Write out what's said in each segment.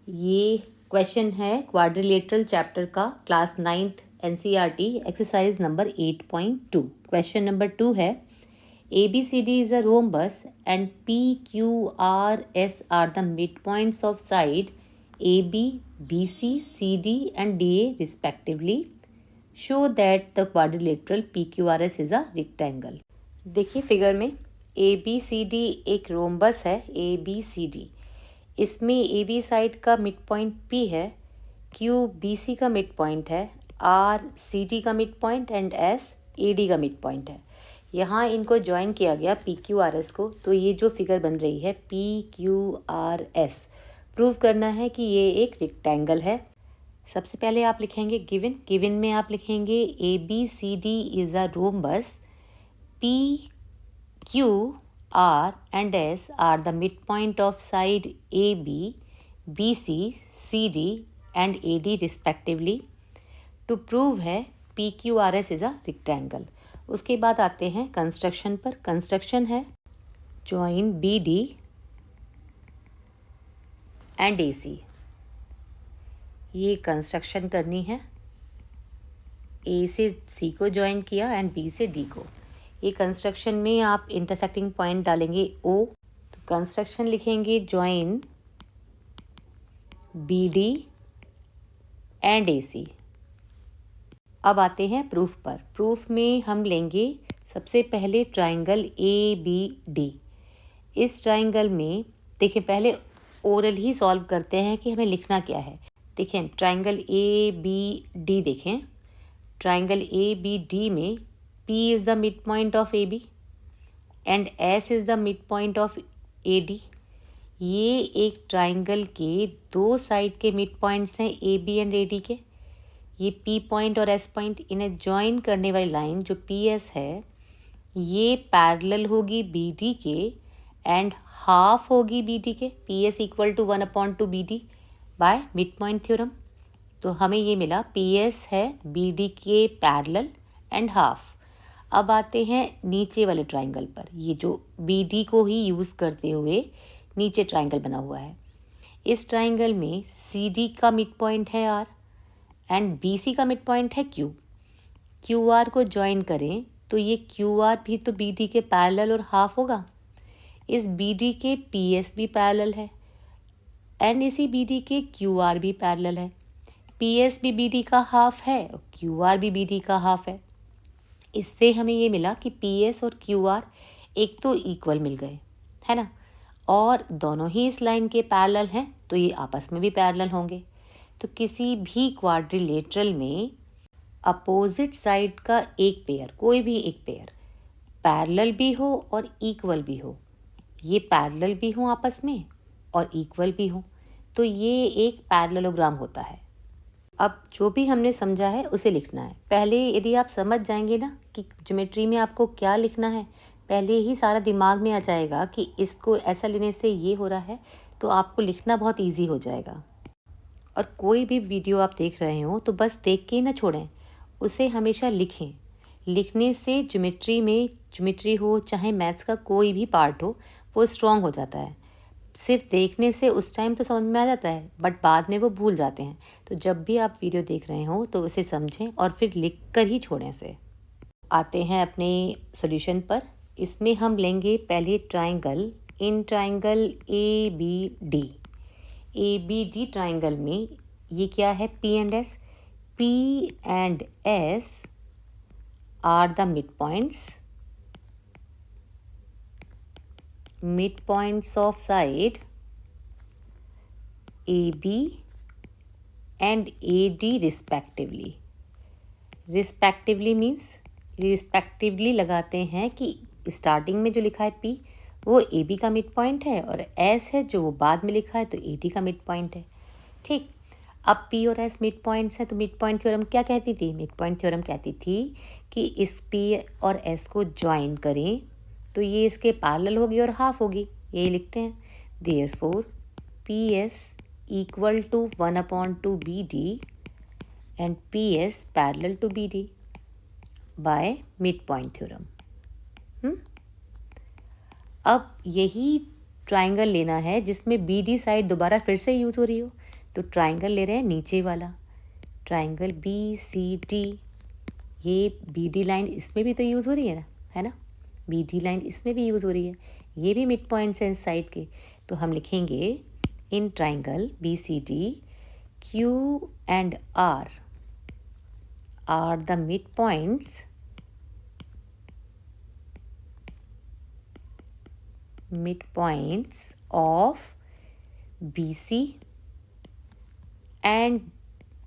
ये क्वेश्चन है quadrilateral chapter का, class 9th NCERT exercise number 8.2। Question number 2 है ABCD is a rhombus and PQRS are the midpoints of side AB, BC, CD and DA respectively. Show that the quadrilateral PQRS is a rectangle। देखिए figure में ABCD एक rhombus है। ABCD इसमें AB side का mid point P है, Q BC का mid point है, R CD का mid point and S AD का मिड पॉइंट है। यहाँ इनको ज्वाइन किया गया PQRS को, तो ये जो फिगर बन रही है PQRS प्रूव करना है कि ये एक रेक्टेंगल है। सबसे पहले आप लिखेंगे गिवन में आप लिखेंगे ABCD is a rhombus, PQ R and S are the midpoint of side AB, BC, CD and AD respectively. To prove है PQRS is a rectangle। उसके बाद आते हैं कंस्ट्रक्शन पर। कंस्ट्रक्शन है join BD and AC। ये construction करनी है। A से C को ज्वाइन किया एंड B से D को। ये कंस्ट्रक्शन में आप इंटरसेक्टिंग पॉइंट डालेंगे O, तो कंस्ट्रक्शन लिखेंगे ज्वाइन BD एंड AC। अब आते हैं प्रूफ पर। प्रूफ में हम लेंगे सबसे पहले ट्राइंगल ABD। इस ट्राइंगल में देखिए, पहले ओरल ही सॉल्व करते हैं कि हमें लिखना क्या है। देखें ट्राइंगल ABD, देखें ट्राइंगल ABD में P is the midpoint of AB and S is the midpoint of AD। ये एक ट्राइंगल के दो साइड के मिड पॉइंट्स हैं AB एंड AD के। ये P पॉइंट और S पॉइंट, इन्हें ज्वाइन करने वाली लाइन जो PS है ये पैरेलल होगी BD के एंड हाफ होगी BD के। PS equal to 1/2 BD by mid point theorem. तो हमें ये मिला PS है BD के पैरेलल एंड हाफ। अब आते हैं नीचे वाले ट्राइंगल पर। ये जो BD को ही यूज़ करते हुए नीचे ट्राइंगल बना हुआ है। इस ट्राइंगल में CD का मिड पॉइंट है R एंड BC का मिड पॉइंट है Q। QR को ज्वाइन करें तो ये QR भी तो BD के पैरेलल और हाफ होगा। इस BD के PS भी पैरेलल है एंड इसी BD के QR भी पैरेलल है। PS भी BD का हाफ है और QR भी BD का हाफ है। इससे हमें ये मिला कि PS और QR एक तो इक्वल मिल गए, है ना, और दोनों ही इस लाइन के पैरेलल हैं, तो ये आपस में भी पैरेलल होंगे। तो किसी भी क्वाड्रिलेटरल में अपोजिट साइड का एक पेयर, कोई भी एक पेयर पैरेलल भी हो और इक्वल भी हो, ये पैरेलल भी हो आपस में और इक्वल भी हो, तो ये एक पैरेललोग्राम होता है। अब जो भी हमने समझा है उसे लिखना है। पहले यदि आप समझ जाएंगे ना कि ज्योमेट्री में आपको क्या लिखना है, पहले ही सारा दिमाग में आ जाएगा कि इसको ऐसा लेने से ये हो रहा है, तो आपको लिखना बहुत इजी हो जाएगा। और कोई भी वीडियो आप देख रहे हो तो बस देख के ही ना छोड़ें, उसे हमेशा लिखें। लिखने से ज्योमेट्री हो चाहे मैथ्स का कोई भी पार्ट हो, वो स्ट्रॉन्ग हो जाता है। सिर्फ देखने से उस टाइम तो समझ में आ जाता है, बट बाद में वो भूल जाते हैं। तो जब भी आप वीडियो देख रहे हो तो उसे समझें और फिर लिख कर ही छोड़ें से। आते हैं अपने सॉल्यूशन पर। इसमें हम लेंगे पहले triangle. In triangle ABD triangle में ये क्या है, P and S। P and S are the midpoints of side AB and AD respectively। respectively means respectively लगाते हैं कि स्टार्टिंग में जो लिखा है P वो AB का मिड पॉइंट है और S है जो वो बाद में लिखा है तो AD का मिड पॉइंट है। ठीक, अब P और S मिड पॉइंट्स हैं, तो मिड पॉइंट थ्योरम क्या कहती थी? मिड पॉइंट थ्योरम कहती थी कि इस P और S को ज्वाइन करें तो ये इसके पैरेलल होगी और हाफ होगी। यही लिखते हैं, therefore PS equal to 1/2 BD and PS parallel to BD by mid point theorem. अब यही ट्राइंगल लेना है जिसमें BD साइड दोबारा फिर से यूज़ हो रही हो, तो ट्राइंगल ले रहे हैं नीचे वाला, ट्राइंगल बी सी टी, ये बी डी लाइन इसमें भी तो यूज़ हो रही है ना, बी डी लाइन इसमें भी यूज़ हो रही है, ये भी मिड पॉइंट्स हैं इस साइड के। तो हम लिखेंगे in triangle B C D Q and R the midpoints of BC and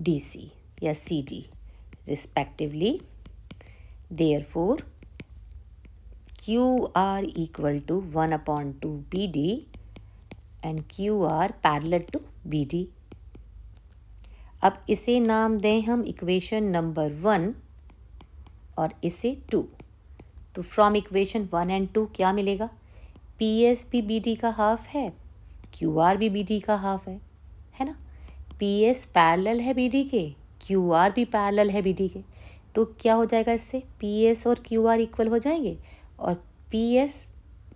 DC या CD respectively. Therefore, QR equal to 1/2 BD and QR parallel to BD. अब इसे नाम दें हम इक्वेशन नंबर 1 और इसे 2। तो फ्रॉम इक्वेशन 1 एंड 2 क्या मिलेगा? PS भी BD का हाफ है, QR भी BD का हाफ है ना। PS पैरेलल है BD के, QR भी पैरेलल है BD के, तो क्या हो जाएगा इससे? PS और QR इक्वल हो जाएंगे और PS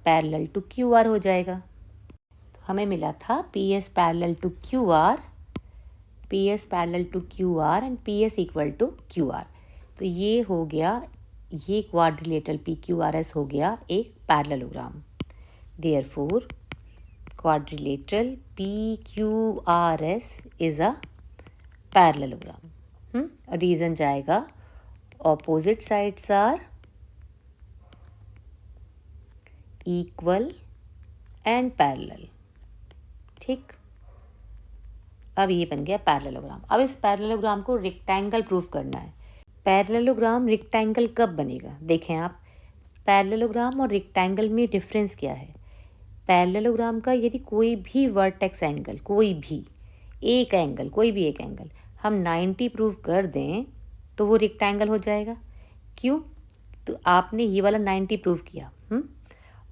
पैरेलल टू QR हो जाएगा। तो हमें मिला था PS parallel to QR, PS parallel to QR and PS equal to QR। तो ये हो गया, ये क्वाड्रिलेटरल PQRS हो गया एक parallelogram. Therefore, quadrilateral PQRS is a parallelogram. Reason जाएगा, opposite sides are equal and parallel। ठीक, अब ये बन गया पैरेललोग्राम। अब इस पैरेललोग्राम को रेक्टेंगल प्रूफ करना है। पैरेललोग्राम रेक्टेंगल कब बनेगा? देखें आप, पैरेललोग्राम और रेक्टेंगल में डिफरेंस क्या है? पैरेललोग्राम का यदि कोई भी वर्टेक्स एंगल, कोई भी एक एंगल हम 90 प्रूव कर दें तो वो रेक्टेंगल हो जाएगा। क्यों? तो आपने ये वाला 90 प्रूव किया,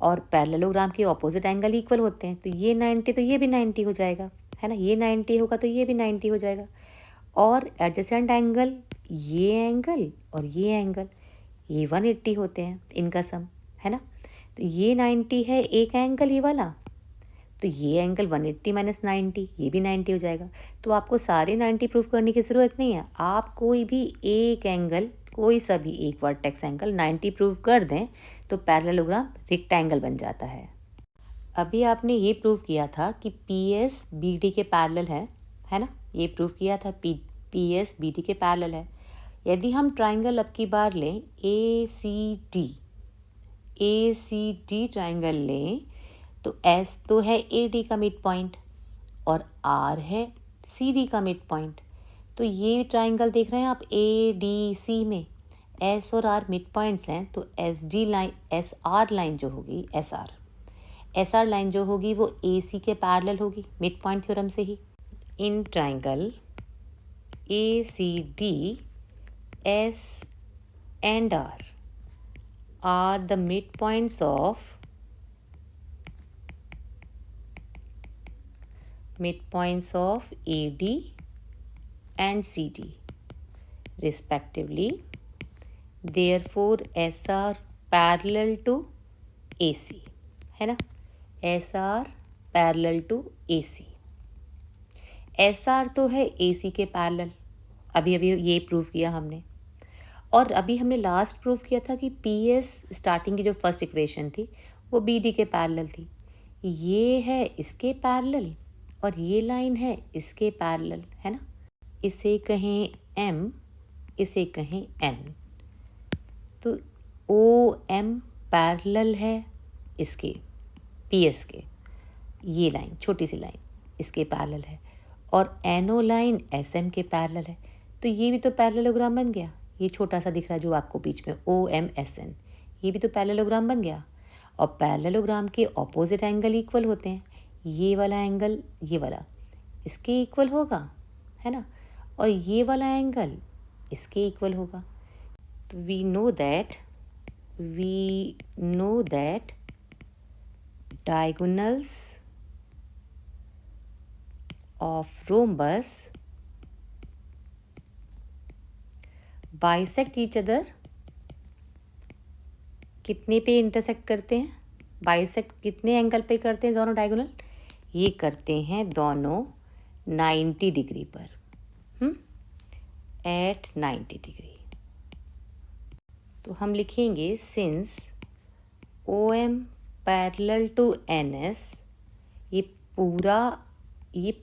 और पैरेललोग्राम के ऑपोजिट एंगल इक्वल होते हैं, तो ये 90 तो ये भी 90 हो जाएगा, है ना। ये 90 होगा तो ये भी 90 हो जाएगा। और एडजेसेंट एंगल, ये एंगल और ये एंगल, ये 180 होते हैं इनका सम, है ना। तो ये 90 है एक एंगल ये वाला, तो ये एंगल 180 माइनस 90, ये भी 90 हो जाएगा। तो आपको सारे 90 प्रूफ करने की ज़रूरत नहीं है, आप कोई भी एक एंगल, कोई सा भी एक वर्टेक्स एंगल 90 प्रूफ कर दें तो पैरेललोग्राम रेक्टेंगल बन जाता है। अभी आपने ये प्रूफ किया था कि PS BD के पैरेलल है ना, ये प्रूफ किया था PS BD के पैरेलल है। यदि हम ट्राइंगल अब की बार लें ACD ट्राइंगल लें, तो S तो है AD का मिड पॉइंट और R है CD का मिड पॉइंट। तो ये ट्राइंगल देख रहे हैं आप ADC में S और R मिड पॉइंट्स हैं, तो SR लाइन जो होगी, SR लाइन जो होगी वो AC के पैरेलल होगी मिड पॉइंट थ्योरम से ही। In triangle ACD S and R are the midpoints of AD and CD respectively. Therefore, SR parallel to AC, है ना, SR parallel to AC। SR तो है AC के पैरेलल, अभी ये प्रूव किया हमने। और अभी हमने लास्ट प्रूफ किया था कि PS स्टार्टिंग की जो फर्स्ट इक्वेशन थी वो BD के पैरेलल थी। ये है इसके पैरेलल और ये लाइन है इसके पैरेलल, है ना। इसे कहें M, इसे कहें N। तो OM पैरेलल है इसके PS के, ये लाइन छोटी सी लाइन इसके पैरेलल है, और NO लाइन SM के पैरेलल है। तो ये भी तो पैरेललोग्राम बन गया। ये छोटा सा दिख रहा है जो आपको बीच में OMSN, ये भी तो पैरेललोग्राम बन गया। और पैरेललोग्राम के ऑपोजिट एंगल इक्वल होते हैं, ये वाला एंगल ये वाला इसके इक्वल होगा, है ना, और ये वाला एंगल इसके इक्वल होगा। तो we know that diagonals of rhombus bisect each other. कितने पे इंटरसेक्ट करते हैं? बाइसेक्ट कितने एंगल पे करते हैं दोनों डायगोनल? ये करते हैं दोनों 90 डिग्री पर, एट 90 डिग्री। तो हम लिखेंगे since O M parallel to N S, ये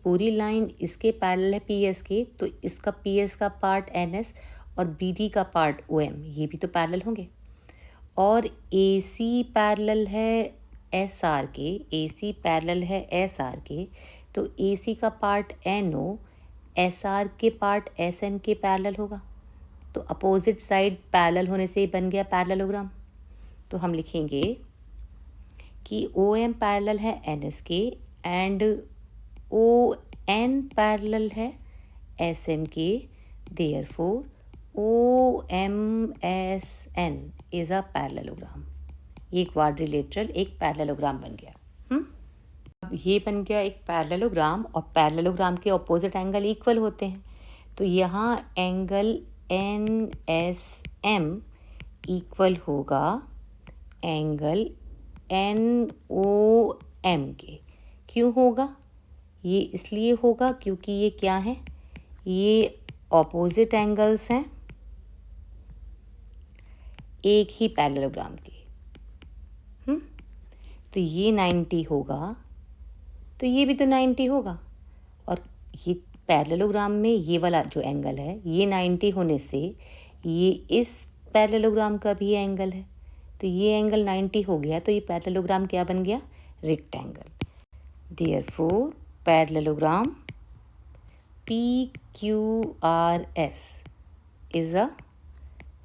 पूरी लाइन इसके पैरेलल है पी एस के, तो इसका पी एस का पार्ट एन एस और बी डी का पार्ट ओ एम, ये भी तो पैरेलल होंगे। और ए सी पैरेलल है एस आर के, ए सी पैरेलल है एस आर के, तो ए सी का part N O S R के पार्ट एस एम के पैरेलल होगा। तो अपोजिट साइड पैरेलल होने से ही बन गया पैरेललोग्राम। तो हम लिखेंगे कि ओ एम पैरेलल है एन एस के एंड ओ एन पैरेलल है एस एम के, therefore O M S N is a parallelogram. ये क्वाड्रिलेटरल एक पैरेललोग्राम बन गया। अब ये बन गया एक पैरेललोग्राम, और पैरेललोग्राम के ऑपोजिट एंगल इक्वल होते हैं। तो यहाँ angle N S M equal होगा एंगल एन ओ एम के। क्यों होगा? ये इसलिए होगा क्योंकि ये क्या है, ये ऑपोजिट एंगल्स हैं एक ही पैरेललोग्राम के। तो ये 90 होगा, तो ये भी तो 90 होगा, और ये पैरेललोग्राम में ये वाला जो एंगल है ये 90 होने से ये इस पैरेललोग्राम का भी एंगल है, तो ये एंगल 90 हो गया, तो ये पैरेललोग्राम क्या बन गया? Rectangle. Therefore parallelogram PQRS is a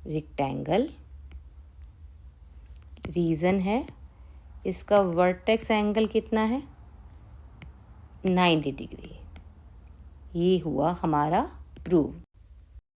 rectangle. Reason है इसका वर्टेक्स एंगल कितना है? 90 डिग्री। ये हुआ हमारा प्रूव।